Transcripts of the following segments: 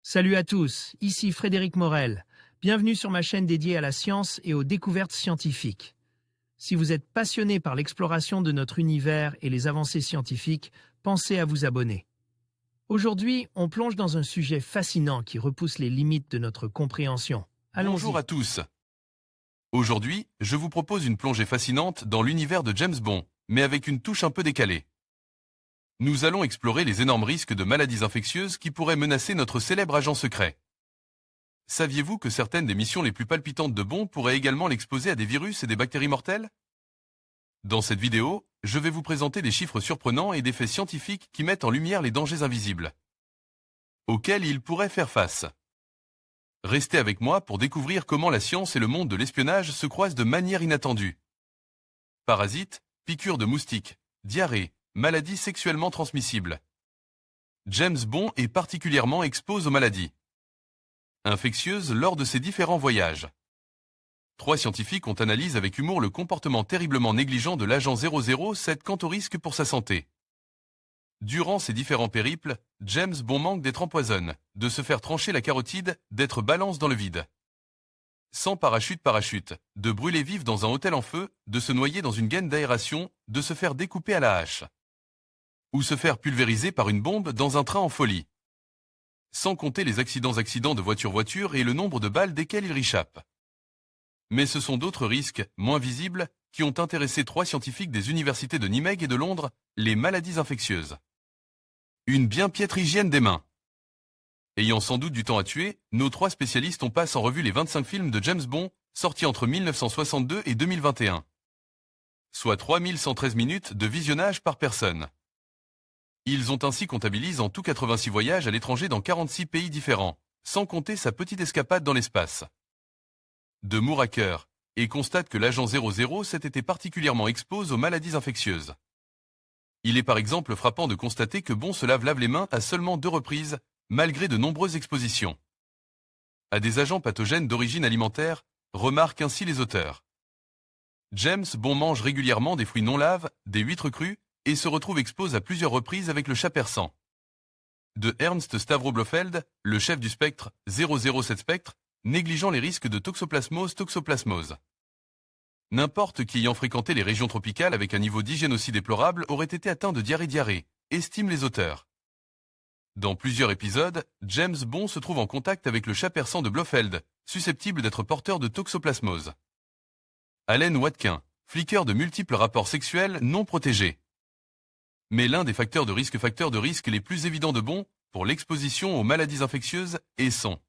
Salut à tous, ici Frédéric Morel. Bienvenue sur ma chaîne dédiée à la science et aux découvertes scientifiques. Si vous êtes passionné par l'exploration de notre univers et les avancées scientifiques, pensez à vous abonner. Aujourd'hui, on plonge dans un sujet fascinant qui repousse les limites de notre compréhension. Bonjour Allons-y. à tous. Aujourd'hui, je vous propose une plongée fascinante dans l'univers de James Bond, mais avec une touche un peu décalée. Nous allons explorer les énormes risques de maladies infectieuses qui pourraient menacer notre célèbre agent secret. Saviez-vous que certaines des missions les plus palpitantes de Bond pourraient également l'exposer à des virus et des bactéries mortelles? Dans cette vidéo, je vais vous présenter des chiffres surprenants et des faits scientifiques qui mettent en lumière les dangers invisibles auxquels il pourrait faire face. Restez avec moi pour découvrir comment la science et le monde de l'espionnage se croisent de manière inattendue. Parasites, piqûres de moustiques, diarrhée, maladies sexuellement transmissibles. James Bond est particulièrement exposé aux maladies infectieuses lors de ses différents voyages. 3 scientifiques ont analysé avec humour le comportement terriblement négligent de l'agent 007 quant au risque pour sa santé. Durant ses différents périples, James Bond manque d'être empoisonné, de se faire trancher la carotide, d'être balance dans le vide. Sans parachute, de brûler vif dans un hôtel en feu, de se noyer dans une gaine d'aération, de se faire découper à la hache. Ou se faire pulvériser par une bombe dans un train en folie. Sans compter les accidents de voiture et le nombre de balles desquelles il réchappe. Mais ce sont d'autres risques, moins visibles, qui ont intéressé 3 scientifiques des universités de Nimeg et de Londres, les maladies infectieuses. Une bien piètre hygiène des mains. Ayant sans doute du temps à tuer, nos 3 spécialistes ont passé en revue les 25 films de James Bond, sortis entre 1962 et 2021. Soit 3113 minutes de visionnage par personne. Ils ont ainsi comptabilisé en tout 86 voyages à l'étranger dans 46 pays différents, sans compter sa petite escapade dans l'espace. De Moore à cœur, et constate que l'agent 007 était particulièrement exposé aux maladies infectieuses. Il est par exemple frappant de constater que Bond se lave les mains à seulement 2 reprises, malgré de nombreuses expositions à des agents pathogènes d'origine alimentaire, remarquent ainsi les auteurs. James Bond mange régulièrement des fruits non laves, des huîtres crues, et se retrouve exposé à plusieurs reprises avec le chat persan. De Ernst Stavro Blofeld, le chef du spectre 007 Spectre, négligeant les risques de toxoplasmose. N'importe qui ayant fréquenté les régions tropicales avec un niveau d'hygiène aussi déplorable aurait été atteint de diarrhée, estiment les auteurs. Dans plusieurs épisodes, James Bond se trouve en contact avec le chat persan de Blofeld, susceptible d'être porteur de toxoplasmose. Allen Watkin, fliqueur de multiples rapports sexuels non protégés. Mais l'un des facteurs de risque les plus évidents de Bond pour l'exposition aux maladies infectieuses est son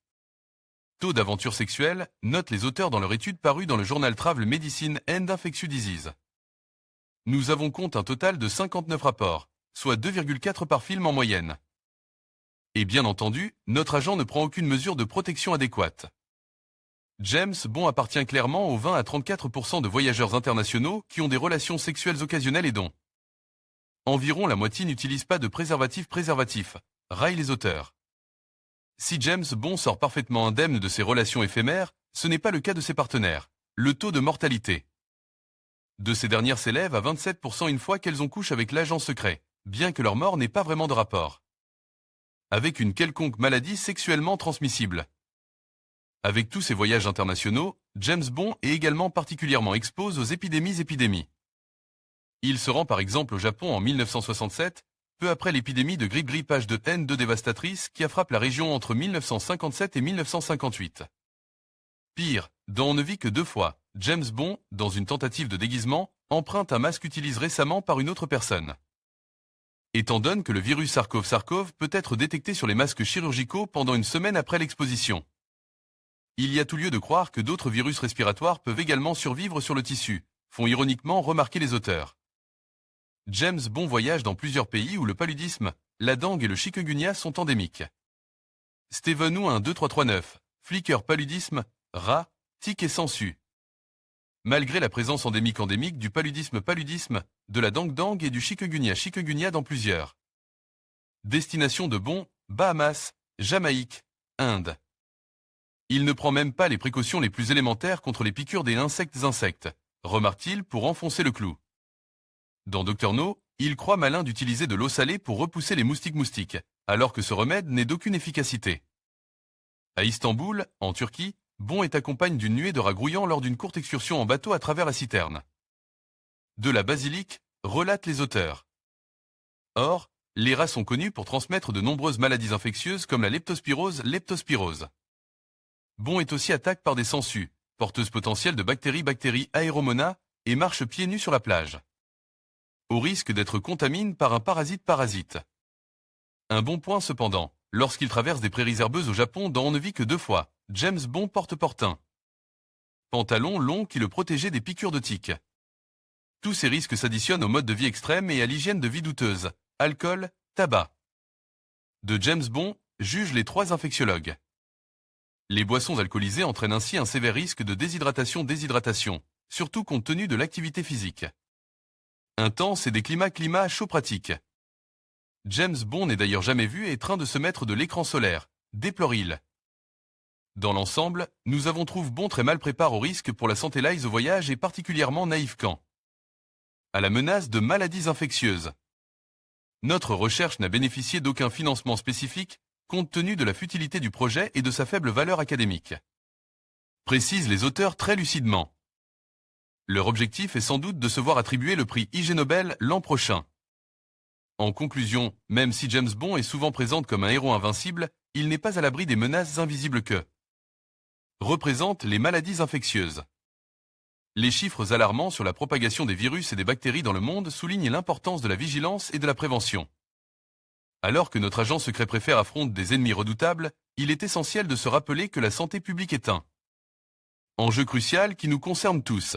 taux d'aventure sexuelle, notent les auteurs dans leur étude parue dans le journal Travel Medicine and Infectious Disease. Nous avons compte un total de 59 rapports, soit 2,4 par film en moyenne. Et bien entendu, notre agent ne prend aucune mesure de protection adéquate. James Bond appartient clairement aux 20 à 34% de voyageurs internationaux qui ont des relations sexuelles occasionnelles et dont environ la moitié n'utilise pas de préservatif, raillent les auteurs. Si James Bond sort parfaitement indemne de ses relations éphémères, ce n'est pas le cas de ses partenaires. Le taux de mortalité de ces dernières s'élève à 27% une fois qu'elles ont couché avec l'agent secret, bien que leur mort n'ait pas vraiment de rapport avec une quelconque maladie sexuellement transmissible. Avec tous ses voyages internationaux, James Bond est également particulièrement exposé aux épidémies. Il se rend par exemple au Japon en 1967, peu après l'épidémie de grippe H2N2 dévastatrice qui a frappé la région entre 1957 et 1958. Pire, dans On ne vit que 2 fois, James Bond, dans une tentative de déguisement, emprunte un masque utilisé récemment par une autre personne. Étant donné que le virus SARS-CoV peut être détecté sur les masques chirurgicaux pendant une semaine après l'exposition. Il y a tout lieu de croire que d'autres virus respiratoires peuvent également survivre sur le tissu, font ironiquement remarquer les auteurs. James Bond voyage dans plusieurs pays où le paludisme, la dengue et le chikungunya sont endémiques. Steven Wu 12339, flicker paludisme, rat, tic et sangsue. Malgré la présence endémique du paludisme, de la dengue et du chikungunya dans plusieurs destinations de Bond, Bahamas, Jamaïque, Inde. Il ne prend même pas les précautions les plus élémentaires contre les piqûres des insectes, remarque-t-il pour enfoncer le clou. Dans Dr No, il croit malin d'utiliser de l'eau salée pour repousser les moustiques, alors que ce remède n'est d'aucune efficacité. À Istanbul, en Turquie, Bon est accompagné d'une nuée de rats grouillants lors d'une courte excursion en bateau à travers la citerne. De la basilique, relatent les auteurs. Or, les rats sont connus pour transmettre de nombreuses maladies infectieuses comme la leptospirose. Bon est aussi attaqué par des sangsues, porteuses potentielles de bactéries Aeromonas, et marche pieds nus sur la plage. Au risque d'être contaminé par un parasite. Un bon point cependant, lorsqu'il traverse des prairies herbeuses au Japon dont on ne vit que 2 fois, James Bond porte un pantalon long qui le protégeait des piqûres de tiques. Tous ces risques s'additionnent au mode de vie extrême et à l'hygiène de vie douteuse, alcool, tabac. De James Bond, jugent les 3 infectiologues. Les boissons alcoolisées entraînent ainsi un sévère risque de déshydratation, surtout compte tenu de l'activité physique intense et des climats chauds pratiques. James Bond n'est d'ailleurs jamais vu et train de se mettre de l'écran solaire, déplore-t-il. Dans l'ensemble, nous avons trouvé Bon très mal prépare au risque pour la santé live au voyage et particulièrement naïf quant à la menace de maladies infectieuses. Notre recherche n'a bénéficié d'aucun financement spécifique, compte tenu de la futilité du projet et de sa faible valeur académique. Précisent les auteurs très lucidement. Leur objectif est sans doute de se voir attribuer le prix IG Nobel l'an prochain. En conclusion, même si James Bond est souvent présent comme un héros invincible, il n'est pas à l'abri des menaces invisibles que représentent les maladies infectieuses. Les chiffres alarmants sur la propagation des virus et des bactéries dans le monde soulignent l'importance de la vigilance et de la prévention. Alors que notre agent secret préfère affronte des ennemis redoutables, il est essentiel de se rappeler que la santé publique est un enjeu crucial qui nous concerne tous.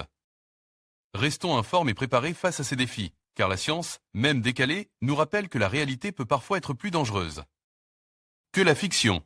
Restons informes et préparés face à ces défis, car la science, même décalée, nous rappelle que la réalité peut parfois être plus dangereuse que la fiction.